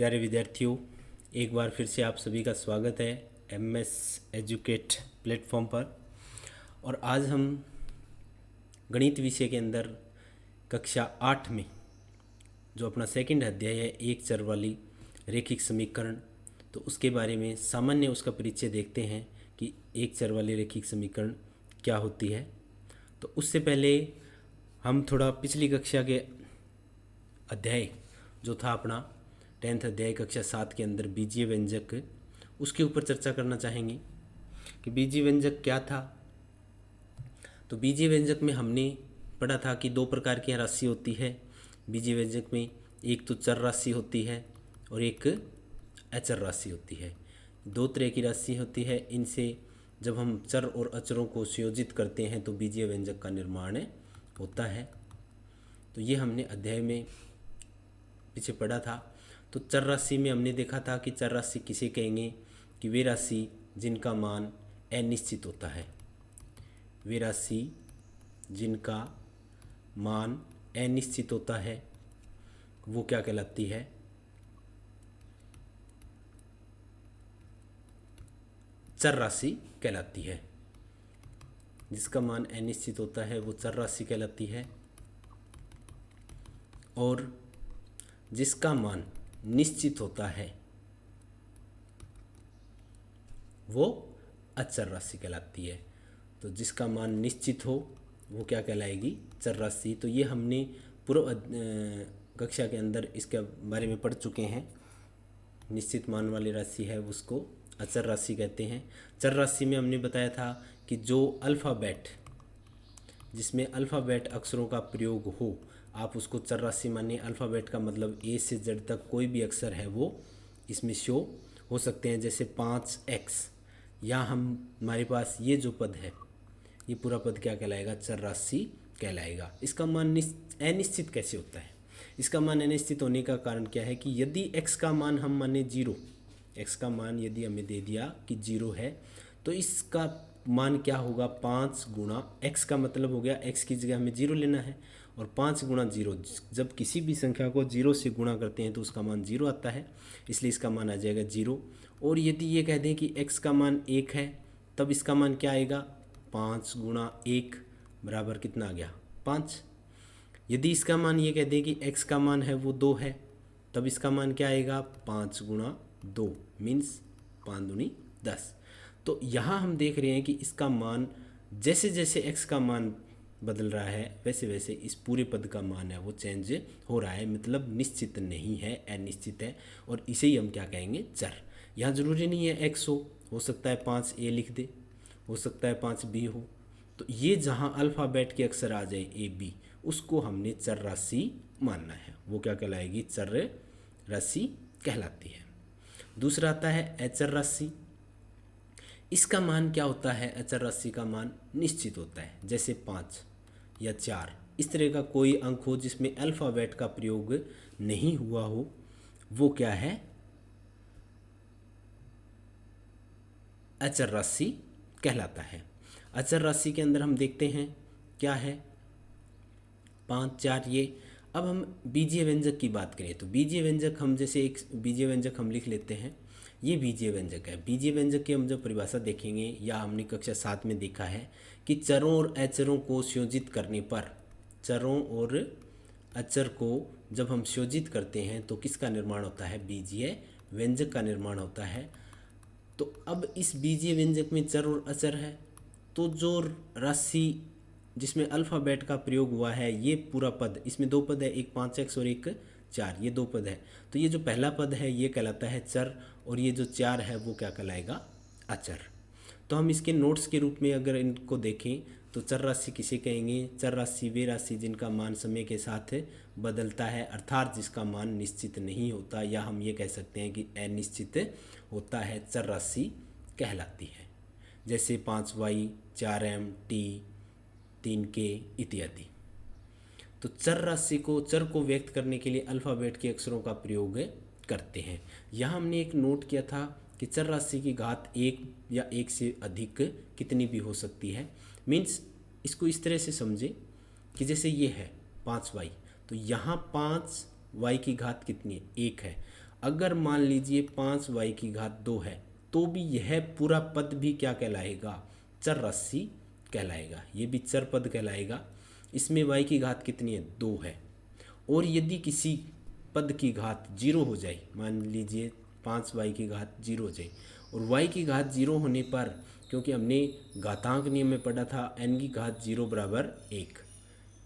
प्यारे विद्यार्थियों, एक बार फिर से आप सभी का स्वागत है एमएस एजुकेट प्लेटफॉर्म पर। और आज हम गणित विषय के अंदर कक्षा 8 में जो अपना सेकंड अध्याय है एक चर वाली रैखिक समीकरण, तो उसके बारे में सामान्य उसका परिचय देखते हैं कि एक चर वाली रैखिक समीकरण क्या होती है। तो उससे पहले हम थोड़ा पिछली कक्षा के अध्याय जो था अपना 10th अध्याय कक्षा 7 के अंदर बीजीय व्यंजक, उसके ऊपर चर्चा करना चाहेंगे कि बीजीय व्यंजक क्या था। तो बीजीय व्यंजक में हमने पढ़ा था कि दो प्रकार की राशि होती है बीजीय व्यंजक में। एक तो चर राशि होती है और एक अचर राशि होती है। दो तरह की राशि होती है, इनसे जब हम चर और अचरों को संयोजित करते हैं तो बीजीय व्यंजक का निर्माण होता है। तो ये हमने अध्याय में पीछे पढ़ा था। तो चर राशि में हमने देखा था कि चर राशि किसे कहेंगे कि वे राशि जिनका मान अनिश्चित होता है। वे राशि जिनका मान अनिश्चित होता है वो क्या कहलाती है? चर राशि कहलाती है। जिसका मान अनिश्चित होता है वो चर राशि कहलाती है, और जिसका मान निश्चित होता है वो अचर राशि कहलाती है। तो जिसका मान निश्चित हो वो क्या कहलाएगी? चर राशि। तो ये हमने पूर्व कक्षा के अंदर इसके बारे में पढ़ चुके हैं। निश्चित मान वाली राशि है उसको अचर राशि कहते हैं। चर राशि में हमने बताया था कि जो अल्फ़ाबेट, जिसमें अल्फ़ाबेट अक्षरों का प्रयोग हो, आप उसको चर राशि मानिए। अल्फ़ाबेट का मतलब ए से जेड तक कोई भी अक्षर है वो इसमें शो हो सकते हैं। जैसे 5x, या हमारे पास ये जो पद है ये पूरा पद क्या कहलाएगा? चर राशि कहलाएगा। इसका मान अनिश्चित कैसे होता है? इसका मान अनिश्चित होने का कारण क्या है कि यदि x का मान हम माने 0, x का मान यदि हमें दे दिया कि 0 है, तो इसका मान क्या होगा? 5 गुणा x का मतलब हो गया x की जगह हमें 0 लेना है, और 5 गुणा 0, जब किसी भी संख्या को 0 से गुणा करते हैं तो उसका मान 0 आता है, इसलिए इसका मान आ जाएगा 0। और यदि ये कह दें कि x का मान 1 है, तब इसका मान क्या आएगा? 5 गुणा 1 बराबर कितना आ गया? 5। यदि इसका मान ये कह दें कि x का मान है वो 2 है, तब इसका मान क्या आएगा? 5 गुणा 2 मीन्स 5 दूनी 10। तो यहाँ हम देख रहे हैं कि इसका मान जैसे जैसे x का मान बदल रहा है वैसे वैसे इस पूरे पद का मान है वो चेंज हो रहा है, मतलब निश्चित नहीं है, अनिश्चित है। और इसे ही हम क्या कहेंगे? चर। यहाँ ज़रूरी नहीं है x हो सकता है 5a लिख दे, हो सकता है 5b हो। तो ये जहाँ अल्फ़ाबेट के अक्षर आ जाए a b, उसको हमने चर राशि मानना है, वो क्या कहलाएगी? चर राशि कहलाती है। दूसरा आता है अचर राशि। इसका मान क्या होता है? अचर राशि का मान निश्चित होता है। जैसे 5 या 4 इस तरह का कोई अंक हो जिसमें अल्फ़ाबेट का प्रयोग नहीं हुआ हो, वो क्या है? अचर राशि कहलाता है। अचर राशि के अंदर हम देखते हैं क्या है? 5, 4 ये। अब हम बीजीय व्यंजक की बात करें तो बीजीय व्यंजक हम जैसे एक बीजीय व्यंजक हम लिख लेते हैं, ये बीजीय व्यंजक है। बीजीय व्यंजक की हम जब परिभाषा देखेंगे, या हमने कक्षा 7 में देखा है कि चरों और अचरों को संयोजित करने पर, चरों और अचर को जब हम संयोजित करते हैं तो किसका निर्माण होता है? बीजीय व्यंजक का निर्माण होता है। तो अब इस बीजीय व्यंजक में चर और अचर है, तो जो राशि जिसमें अल्फ़ाबेट का प्रयोग हुआ है, ये पूरा पद, इसमें दो पद है, एक 5x और एक 4, ये दो पद है। तो ये जो पहला पद है ये कहलाता है चर, और ये जो 4 है वो क्या कहलाएगा? अचर। तो हम इसके नोट्स के रूप में अगर इनको देखें तो चर राशि किसे कहेंगे? चर राशि वे राशि जिनका मान समय के साथ बदलता है, अर्थात जिसका मान निश्चित नहीं होता, या हम ये कह सकते हैं कि अनिश्चित होता है, चर राशि कहलाती है। जैसे 5y, 4m, t, 3k इत्यादि। तो चर राशि को, चर को व्यक्त करने के लिए अल्फ़ाबेट के अक्षरों का प्रयोग करते हैं। यहाँ हमने एक नोट किया था कि चर राशि की घात 1 या 1 से अधिक कितनी भी हो सकती है। मीन्स इसको इस तरह से समझे कि जैसे ये है 5y, तो यहाँ 5y की घात कितनी है? 1 है। अगर मान लीजिए 5y की घात 2 है तो भी यह पूरा पद भी क्या कहलाएगा, चर राशि कहलाएगा। ये भी चर पद कहलाएगा। इसमें y की घात कितनी है, 2 है। और यदि किसी पद की घात 0 हो जाए, मान लीजिए 5y की घात 0 हो जाए, और y की घात 0 होने पर, क्योंकि हमने घातांक नियम में पढ़ा था n की घात 0 बराबर 1,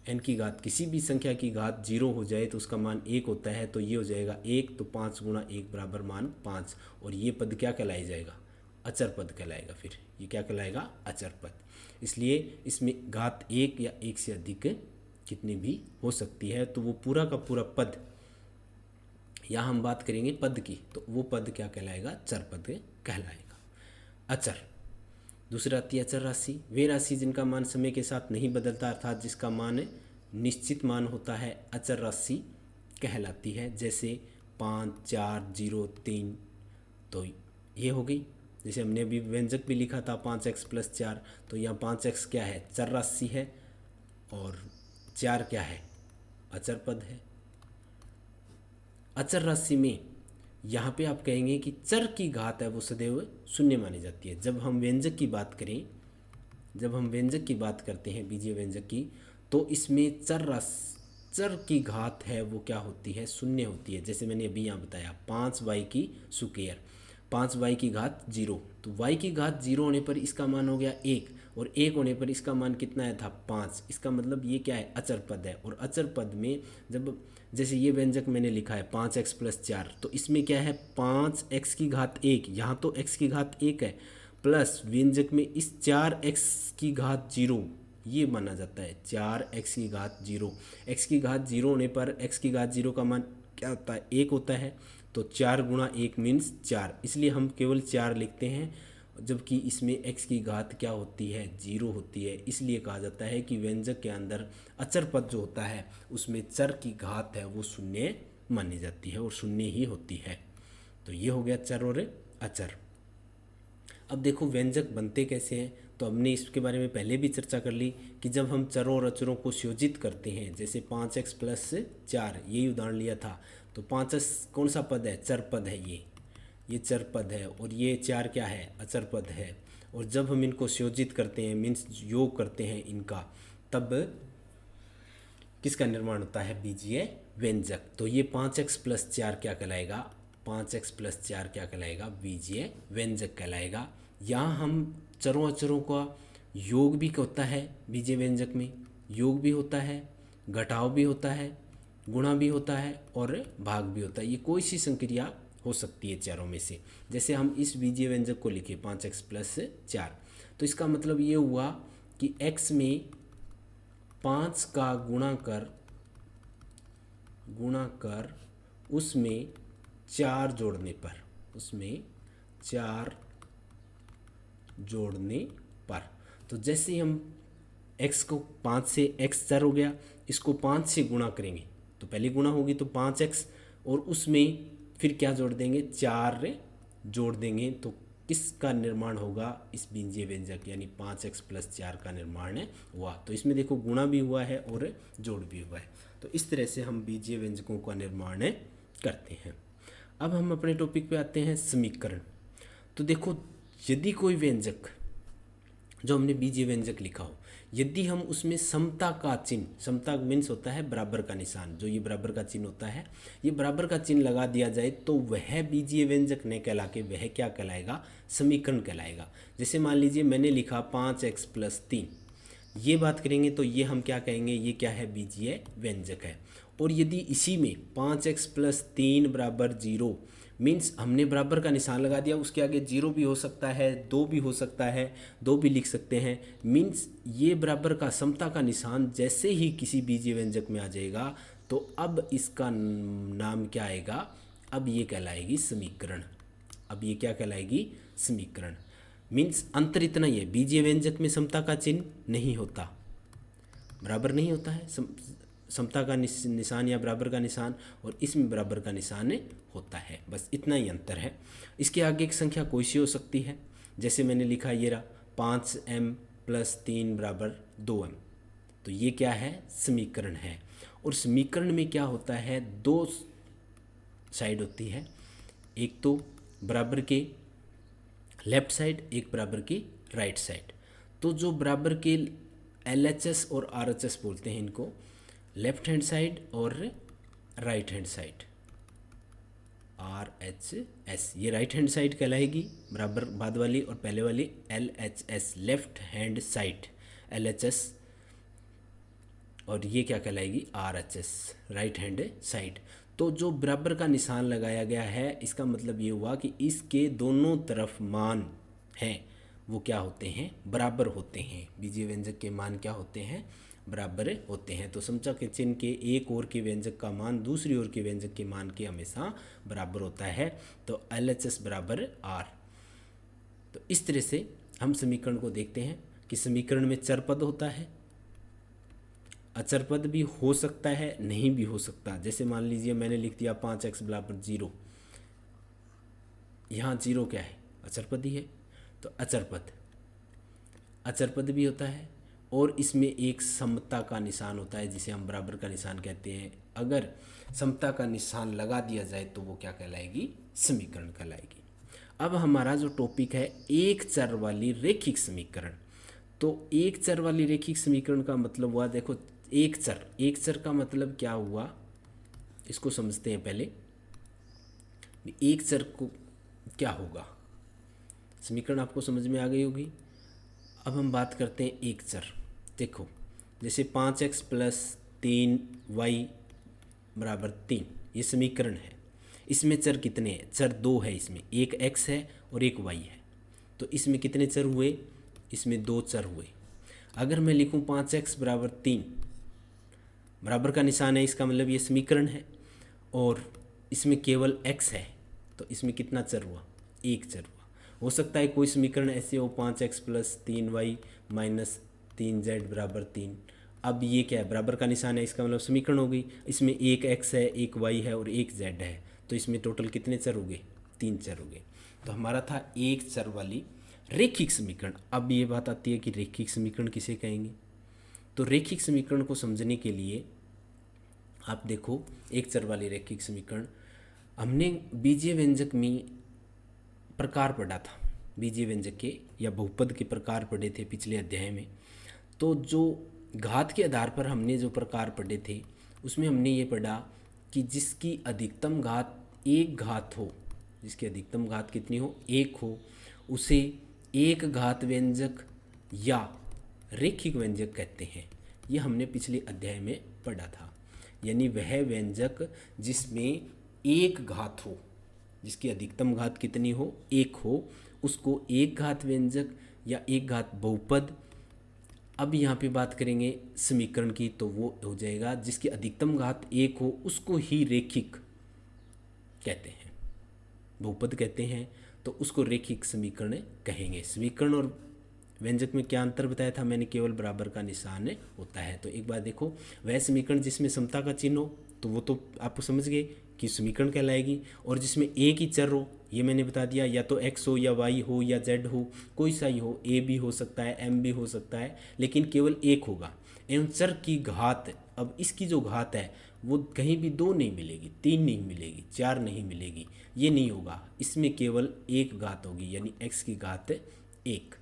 n की घात किसी भी संख्या की घात 0 हो जाए तो उसका मान 1 होता है, तो ये हो जाएगा 1, तो 5 गुणा 1 बराबर मान 5, और ये पद क्या कहलाया जाएगा, अचर पद कहलाएगा। फिर ये क्या कहलाएगा, अचर पद। इसलिए इसमें घात 1 या 1 से अधिक कितनी भी हो सकती है, तो वो पूरा का पूरा पद, यहाँ हम बात करेंगे पद की, तो वो पद क्या कहलाएगा, चर पद कहलाएगा। अचर दूसरा आती है अचर राशि। वे राशि जिनका मान समय के साथ नहीं बदलता, अर्थात जिसका मान निश्चित मान होता है, अचर राशि कहलाती है। जैसे 5, 4, 0, 3, तो ये हो गई। जैसे हमने अभी व्यंजक भी लिखा था 5x + 4, तो यहाँ 5x क्या है, चर राशि है, और 4 क्या है, अचर पद है। अचर राशि में यहाँ पे आप कहेंगे कि चर की घात है वो सदैव शून्य मानी जाती है। जब हम व्यंजक की बात करें, जब हम व्यंजक की बात करते हैं बीजीय व्यंजक की, तो इसमें चर की घात है वो क्या होती है, शून्य होती है। जैसे मैंने अभी यहाँ बताया 5y की स्क्वायर, 5y की घात 0, तो y की घात 0 होने पर इसका मान हो गया 1, और 1 होने पर इसका मान कितना है था, 5। इसका मतलब ये क्या है, अचर पद है। और अचर पद में जब, जैसे ये व्यंजक मैंने लिखा है 5x + 4, तो इसमें क्या है, 5x की घात 1, यहाँ तो x की घात 1 है, प्लस व्यंजक में इस 4x की घात 0, ये माना जाता है 4x की घात 0। x की घात 0 होने पर x की घात 0 का मान क्या होता है, 1 होता है, तो 4 गुणा 1 मीन्स 4, इसलिए हम केवल 4 लिखते हैं। जबकि इसमें x की घात क्या होती है, 0 होती है। इसलिए कहा जाता है कि व्यंजक के अंदर अचर पद जो होता है उसमें चर की घात है वो शून्य मानी जाती है, और शून्य ही होती है। तो ये हो गया चर और अचर। अब देखो व्यंजक बनते कैसे हैं, तो हमने इसके बारे में पहले भी चर्चा कर ली कि जब हम चरों और अचरों को संयोजित करते हैं, जैसे 5x + 4, यही उदाहरण लिया था, तो 5x कौन सा पद है, चर पद है, ये चर पद है, और ये 4 क्या है, अचर पद है। और जब हम इनको संयोजित करते हैं, मीन्स योग करते हैं इनका, तब किसका निर्माण होता है, बीजीय व्यंजक। तो ये 5x + 4 क्या कहलाएगा, 5x + 4 क्या कहलाएगा, बीजीय व्यंजक कहलाएगा। यहाँ हम चरों अचरों का योग भी होता है, बीजीय व्यंजक में योग भी होता है, घटाव भी होता है, गुणा भी होता है, और भाग भी होता है। ये कोई सी संक्रिया हो सकती है चारों में से। जैसे हम इस बीजीय व्यंजक को लिखे 5x + 4, तो इसका मतलब ये हुआ कि x में 5 का गुणा कर उसमें 4 जोड़ने पर, उसमें 4 जोड़ने पर, तो जैसे हम x को 5 से, x चर हो गया, इसको 5 से गुणा करेंगे, तो पहली गुणा होगी तो 5x, और उसमें फिर क्या जोड़ देंगे, 4 जोड़ देंगे, तो किसका निर्माण होगा, इस बीजीय व्यंजक यानी 5x + 4 का निर्माण हुआ। तो इसमें देखो गुणा भी हुआ है और जोड़ भी हुआ है। तो इस तरह से हम बीजीय व्यंजकों का निर्माण करते हैं। अब हम अपने टॉपिक पे आते हैं, समीकरण। तो देखो यदि कोई व्यंजक, जो हमने बीजीय व्यंजक लिखा हो, यदि हम उसमें समता का चिन्ह, समता मीन्स होता है बराबर का निशान, जो ये बराबर का चिन्ह होता है, ये बराबर का चिन्ह लगा दिया जाए, तो वह बीजीय व्यंजक नहीं कहला के वह क्या कहलाएगा, समीकरण कहलाएगा। जैसे मान लीजिए मैंने लिखा 5x + 3, ये बात करेंगे तो ये हम क्या कहेंगे, ये क्या है, बीजीय व्यंजक है। और यदि इसी में 5x + 3 = 0, मीन्स हमने बराबर का निशान लगा दिया, उसके आगे 0 भी हो सकता है, 2 भी हो सकता है, 2 भी लिख सकते हैं, मीन्स ये बराबर का समता का निशान जैसे ही किसी बीजीय व्यंजक में आ जाएगा, तो अब इसका नाम क्या आएगा, अब ये कहलाएगी समीकरण। अब ये क्या कहलाएगी, समीकरण। मीन्स अंतर इतना ही है, बीजीय व्यंजक में समता का चिन्ह नहीं होता, बराबर नहीं होता है, समता का निशान या बराबर का निशान, और इसमें बराबर का निशान होता है, बस इतना ही अंतर है। इसके आगे एक संख्या कोई सी हो सकती है, जैसे मैंने लिखा ये रहा 5m + 3 = 2m, तो ये क्या है, समीकरण है। और समीकरण में क्या होता है, 2 साइड होती है, एक तो बराबर के लेफ्ट साइड, एक बराबर की राइट साइड। तो जो बराबर के LHS और RHS बोलते हैं इनको, लेफ्ट हैंड साइड और राइट हैंड साइड, RHS, ये राइट हैंड साइड कहलाएगी बराबर बाद वाली, और पहले वाली LHS left hand side LHS, और ये क्या कहलाएगी RHS राइट हैंड साइड। तो जो बराबर का निशान लगाया गया है इसका मतलब ये हुआ कि इसके दोनों तरफ मान हैं वो क्या होते हैं, बराबर होते हैं। बीजीय व्यंजक के मान क्या होते हैं, बराबर होते हैं। तो समचक के चिन्ह के एक ओर के व्यंजक का मान दूसरी ओर के व्यंजक के मान के हमेशा बराबर होता है। तो LHS बराबर R। तो इस तरह से हम समीकरण को देखते हैं कि समीकरण में चर पद होता है, अचर पद भी हो सकता है, नहीं भी हो सकता। जैसे मान लीजिए मैंने लिख दिया 5x बराबर 0, यहाँ 0 क्या है, अचर पद ही है। तो अचर पद भी होता है, और इसमें एक समता का निशान होता है जिसे हम बराबर का निशान कहते हैं। अगर समता का निशान लगा दिया जाए तो वो क्या कहलाएगी, समीकरण कहलाएगी। अब हमारा जो टॉपिक है एक चर वाली रेखिक समीकरण। तो एक चर वाली रेखिक समीकरण का मतलब हुआ, देखो एक चर का मतलब क्या हुआ, इसको समझते हैं पहले। एक चर को क्या होगा, समीकरण आपको समझ में आ गई होगी। अब हम बात करते हैं एक चर। देखो जैसे 5x प्लस 3y बराबर 3, ये समीकरण है। इसमें चर कितने हैं, चर 2 है, इसमें एक x है और एक y है। तो इसमें कितने चर हुए, इसमें 2 चर हुए। अगर मैं लिखूं 5x बराबर 3, बराबर का निशान है, इसका मतलब ये समीकरण है, और इसमें केवल x है, तो इसमें कितना चर हुआ, एक चर हुआ। हो सकता है कोई समीकरण ऐसे हो 5x plus 3y minus 3z बराबर 3। अब ये क्या है, बराबर का निशान है, इसका मतलब समीकरण हो गई। इसमें एक x है, एक y है और एक z है, तो इसमें टोटल कितने चर हो गए, 3 चर हो गए। तो हमारा था एक चर वाली रेखिक समीकरण। अब ये बात आती है कि रेखिक समीकरण किसे कहेंगे। तो रेखिक समीकरण को समझने के लिए आप देखो, एक चर वाली रेखिक समीकरण हमने बीजीय व्यंजक में प्रकार पढ़ा था, बीजीय व्यंजक के या बहुपद के प्रकार पढ़े थे पिछले अध्याय में। तो जो घात के आधार पर हमने जो प्रकार पढ़े थे उसमें हमने ये पढ़ा कि जिसकी अधिकतम घात एक घात हो, जिसकी अधिकतम घात कितनी हो, एक हो, उसे एक घात व्यंजक या रेखिक व्यंजक कहते हैं। ये हमने पिछले अध्याय में पढ़ा था। यानी वह व्यंजक जिसमें एक घात हो, जिसकी अधिकतम घात कितनी हो, एक हो, उसको एक घात व्यंजक या एक घात बहुपद। अब यहाँ पे बात करेंगे समीकरण की, तो वो हो जाएगा जिसकी अधिकतम घात एक हो उसको ही रेखिक कहते हैं, बहुपद कहते हैं, तो उसको रेखिक समीकरण कहेंगे। समीकरण और व्यंजक में क्या अंतर बताया था मैंने, केवल बराबर का निशान होता है। तो एक बार देखो, वह समीकरण जिसमें समता का चिन्ह हो तो वो तो आप समझ गए कि समीकरण कहलाएगी, और जिसमें एक ही चर हो, ये मैंने बता दिया, या तो x हो या y हो या z हो, कोई सा ही हो, a भी हो सकता है, m भी हो सकता है, लेकिन केवल एक होगा। एवं चर की घात, अब इसकी जो घात है वो कहीं भी 2 नहीं मिलेगी, 3 नहीं मिलेगी, 4 नहीं मिलेगी, ये नहीं होगा। इसमें केवल एक घात होगी, यानी x की घात 1,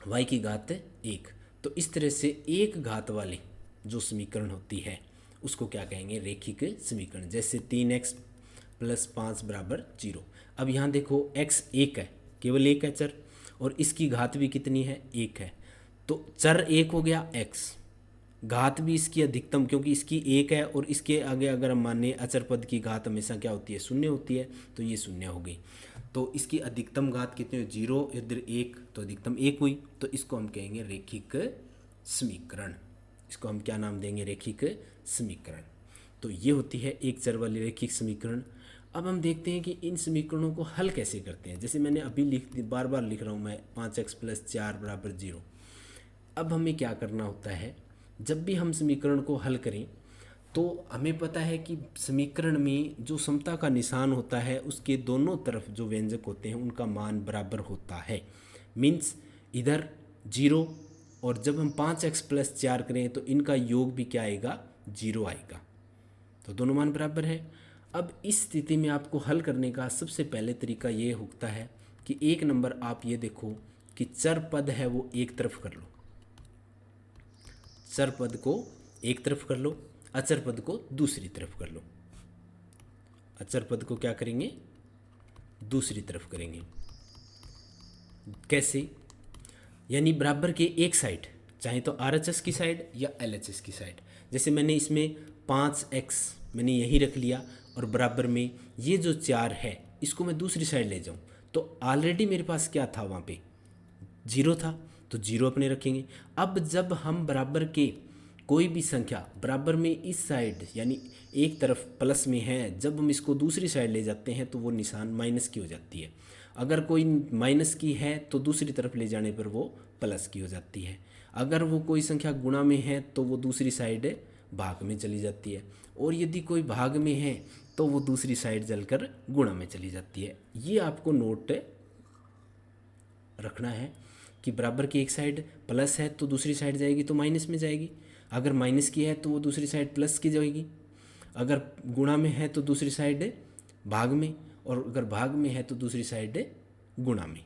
y की घात 1। तो इस तरह से एक घात वाली जो समीकरण होती है उसको क्या कहेंगे, रेखिक समीकरण। जैसे 3x प्लस 5 बराबर 0। अब यहाँ देखो x 1 है, केवल एक है चर, और इसकी घात भी कितनी है, 1 है। तो चर 1 हो गया x, घात भी इसकी अधिकतम, क्योंकि इसकी 1 है और इसके आगे अगर हम माने अचर पद की घात हमेशा क्या होती है, 0 होती है, तो ये 0 हो गई। तो इसकी अधिकतम घात कितनी हुई, 0, इधर 1, तो अधिकतम 1 हुई। तो इसको हम कहेंगे रेखिक समीकरण। इसको हम क्या नाम देंगे, रेखिक समीकरण। तो ये होती है एक चर वाली रेखिक समीकरण। अब हम देखते हैं कि इन समीकरणों को हल कैसे करते हैं। जैसे मैंने अभी बार बार लिख रहा हूँ मैं 5x प्लस 4 बराबर 0। अब हमें क्या करना होता है, जब भी हम समीकरण को हल करें तो हमें पता है कि समीकरण में जो समता का निशान होता है उसके दोनों तरफ जो व्यंजक होते हैं उनका मान बराबर होता है। मीन्स इधर 0, और जब हम 5x प्लस 4 करें तो इनका योग भी क्या आएगा, 0 आएगा। तो दोनों मान बराबर है। अब इस स्थिति में आपको हल करने का सबसे पहले तरीका ये होता है कि एक नंबर आप ये देखो कि चर पद है वो एक तरफ कर लो, चर पद को एक तरफ कर लो, अचर पद को दूसरी तरफ कर लो। अचर पद को क्या करेंगे, दूसरी तरफ करेंगे। कैसे, यानी बराबर के एक साइड, चाहे तो RHS की साइड या LHS की साइड। जैसे मैंने इसमें 5x मैंने यही रख लिया और बराबर में ये जो 4 है इसको मैं दूसरी साइड ले जाऊं तो ऑलरेडी मेरे पास क्या था, वहाँ पे 0 था, तो 0 अपने रखेंगे। अब जब हम बराबर के कोई भी संख्या बराबर में इस साइड यानी एक तरफ प्लस में है, जब हम इसको दूसरी साइड ले जाते हैं तो वो निशान माइनस की हो जाती है। अगर कोई माइनस की है तो दूसरी तरफ ले जाने पर वो प्लस की हो जाती है। अगर वो कोई संख्या गुणा में है तो वो दूसरी साइड भाग में चली जाती है, और यदि कोई भाग में है तो वो दूसरी साइड चलकर गुणा में चली जाती है। ये आपको नोट रखना है कि बराबर की एक साइड प्लस है तो दूसरी साइड जाएगी तो माइनस में जाएगी, अगर माइनस की है तो वो दूसरी साइड प्लस की जाएगी, अगर गुणा में है तो दूसरी साइड भाग में, और अगर भाग में है तो दूसरी साइड गुणा में।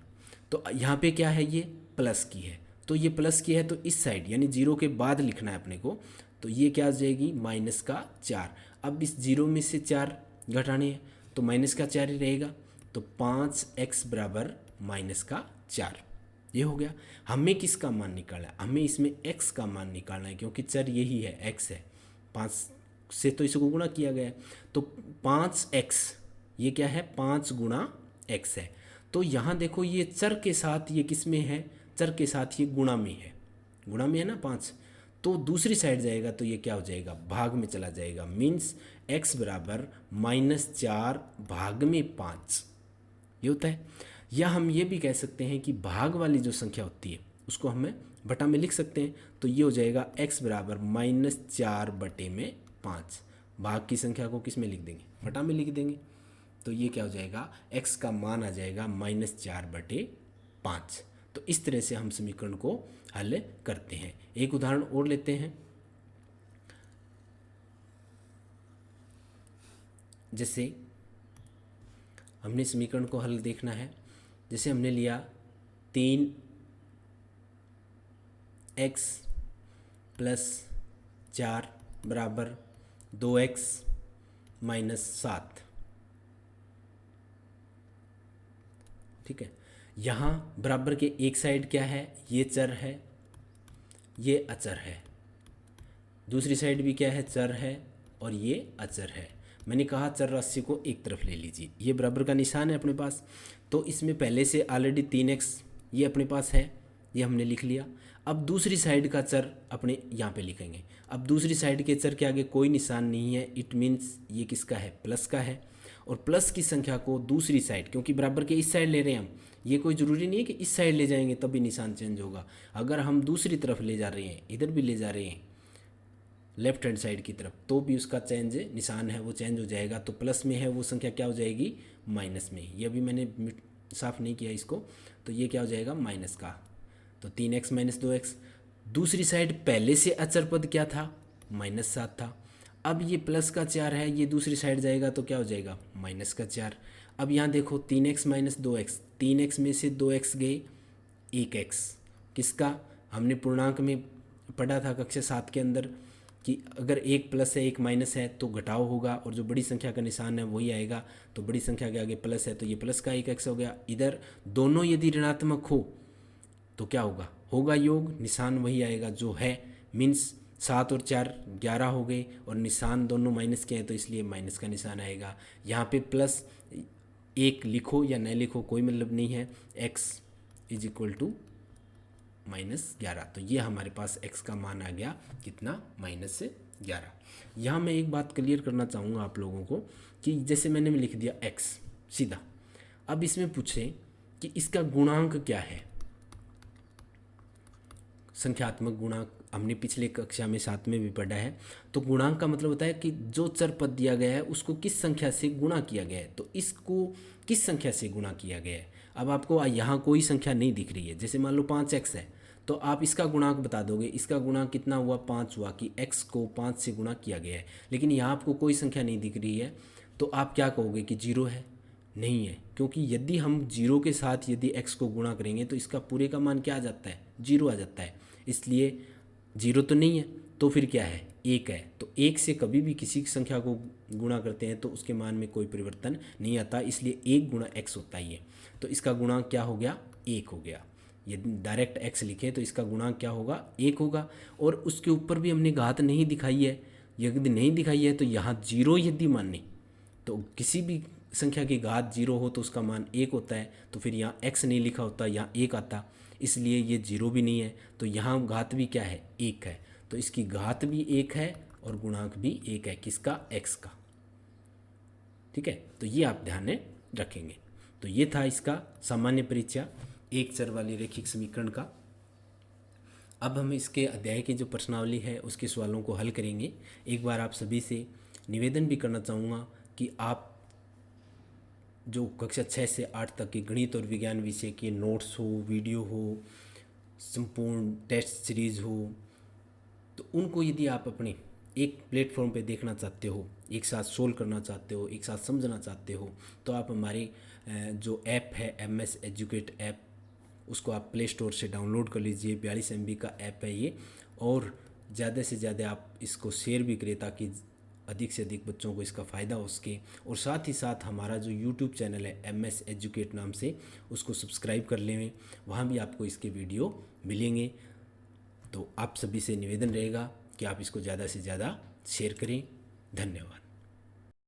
तो यहाँ पे क्या है, ये प्लस की है, तो ये प्लस की है तो इस साइड यानी 0 के बाद लिखना है अपने को, तो ये क्या आ जाएगी -4। अब इस 0 में से 4 घटाने हैं तो -4 ही रहेगा, तो 5x बराबर -4। ये हो गया। हमें किसका मान निकालना है, हमें इसमें x का मान निकालना है, क्योंकि चर यही है, x है। 5 से तो इसको गुणा किया गया है, तो 5x ये क्या है, 5 गुणा x है। तो यहाँ देखो ये चर के साथ ये किस में है, चर के साथ ये गुणा में है, गुणा में है ना 5, तो दूसरी साइड जाएगा तो ये क्या हो जाएगा, भाग में चला जाएगा। मीन्स x बराबर -4 भाग में 5 ये होता है। या हम ये भी कह सकते हैं कि भाग वाली जो संख्या होती है उसको हमें बटा में लिख सकते हैं, तो ये हो जाएगा x बराबर -4 बटे में 5। भाग की संख्या को किस में लिख देंगे, बटा में लिख देंगे, तो ये क्या हो जाएगा, x का मान आ जाएगा -4 बटे 5। तो इस तरह से हम समीकरण को हल करते हैं। एक उदाहरण और लेते हैं। जैसे हमने समीकरण को हल देखना है, जैसे हमने लिया 3x + 4 बराबर 2x - 7। ठीक है, यहाँ बराबर के एक साइड क्या है, ये चर है, ये अचर है, दूसरी साइड भी क्या है, चर है और ये अचर है। मैंने कहा चर राशि को एक तरफ ले लीजिए, ये बराबर का निशान है अपने पास, तो इसमें पहले से ऑलरेडी 3x ये अपने पास है, ये हमने लिख लिया। अब दूसरी साइड का चर अपने यहाँ पे लिखेंगे। अब दूसरी साइड के चर के आगे कोई निशान नहीं है, इट मीन्स ये किसका है, प्लस का है। और प्लस की संख्या को दूसरी साइड, क्योंकि बराबर के इस साइड ले रहे हैं हम, ये कोई ज़रूरी नहीं है कि इस साइड ले जाएंगे तभी निशान चेंज होगा। अगर हम दूसरी तरफ ले जा रहे हैं, इधर भी ले जा रहे हैं लेफ्ट हैंड साइड की तरफ, तो भी उसका चेंज निशान है वो चेंज हो जाएगा। तो प्लस में है वो संख्या क्या हो जाएगी, माइनस में। ये अभी मैंने साफ नहीं किया इसको, तो ये क्या हो जाएगा, माइनस का। तो 3x - 2x। दूसरी साइड पहले से अचर पद क्या था, -7 था। अब ये प्लस का 4 है, ये दूसरी साइड जाएगा तो क्या हो जाएगा, -4। अब यहाँ देखो 3x - 2x, 3x में से 2x गए, 1x किसका, हमने पूर्णांक में पढ़ा था कक्षा 7 के अंदर कि अगर एक प्लस है एक माइनस है तो घटाव होगा, और जो बड़ी संख्या का निशान है वही आएगा। तो बड़ी संख्या के आगे प्लस है तो ये प्लस का 1x हो गया। इधर दोनों यदि ऋणात्मक हो तो क्या होगा, होगा योग, निशान वही आएगा जो है। मीन्स 7 और 4 11 हो गए, और निशान दोनों माइनस के हैं तो इसलिए माइनस का निशान आएगा। यहाँ पे प्लस 1 लिखो या न लिखो कोई मतलब नहीं है, x = -11। तो ये हमारे पास x का मान आ गया कितना, -11। यहाँ मैं एक बात क्लियर करना चाहूँगा आप लोगों को कि जैसे मैंने लिख दिया x सीधा, अब इसमें पूछे कि इसका गुणांक क्या है। संख्यात्मक गुणांक हमने पिछले कक्षा में 7 में भी पढ़ा है। तो गुणांक का मतलब होता है कि जो चर पद दिया गया है उसको किस संख्या से गुणा किया गया है, तो इसको किस संख्या से गुणा किया गया है। अब आपको यहाँ कोई संख्या नहीं दिख रही है, जैसे मान लो 5x है तो आप इसका गुणांक बता दोगे, इसका गुणांक कितना हुआ, 5 हुआ, कि x को 5 से गुणा किया गया है। लेकिन यहाँ आपको कोई संख्या नहीं दिख रही है, तो आप क्या कहोगे कि जीरो है? नहीं है, क्योंकि यदि हम जीरो के साथ यदि x को गुणा करेंगे तो इसका पूरे का मान क्या आ जाता है? जीरो आ जाता है। इसलिए जीरो तो नहीं है, तो फिर क्या है? एक है। तो एक से कभी भी किसी की संख्या को गुणा करते हैं तो उसके मान में कोई परिवर्तन नहीं आता, इसलिए एक गुणा x होता ही है। तो इसका गुणांक क्या हो गया? एक हो गया। यदि डायरेक्ट x लिखें तो इसका गुणांक क्या होगा? एक होगा। और उसके ऊपर भी हमने घात नहीं दिखाई है। यदि नहीं दिखाई है तो यहाँ जीरो यदि माने तो किसी भी संख्या की घात जीरो हो तो उसका मान एक होता है, तो फिर यहाँ x नहीं लिखा होता, यहाँ एक आता, इसलिए ये जीरो भी नहीं है। तो यहाँ घात भी क्या है? एक है। तो इसकी घात भी एक है और गुणांक भी एक है। किसका? x का। ठीक है, तो ये आप ध्यान में रखेंगे। तो ये था इसका सामान्य परिचय एक चर वाले रैखिक समीकरण का। अब हम इसके अध्याय की जो प्रश्नावली है उसके सवालों को हल करेंगे। एक बार आप सभी से निवेदन भी करना चाहूँगा कि आप जो कक्षा 6 से 8 तक के गणित और विज्ञान विषय के नोट्स हो, वीडियो हो, संपूर्ण टेस्ट सीरीज़ हो, तो उनको यदि आप अपने एक प्लेटफॉर्म पे देखना चाहते हो, एक साथ सोल्व करना चाहते हो, एक साथ समझना चाहते हो, तो आप हमारे जो ऐप है MS एजुकेट ऐप, उसको आप प्ले स्टोर से डाउनलोड कर लीजिए। 42 MB का ऐप है ये, और ज़्यादा से ज़्यादा आप इसको शेयर भी करें ताकि अधिक से अधिक बच्चों को इसका फ़ायदा हो सके। और साथ ही साथ हमारा जो यूट्यूब चैनल है MS एजुकेट नाम से, उसको सब्सक्राइब कर लें, वहाँ भी आपको इसके वीडियो मिलेंगे। तो आप सभी से निवेदन रहेगा कि आप इसको ज़्यादा से ज़्यादा शेयर करें। धन्यवाद।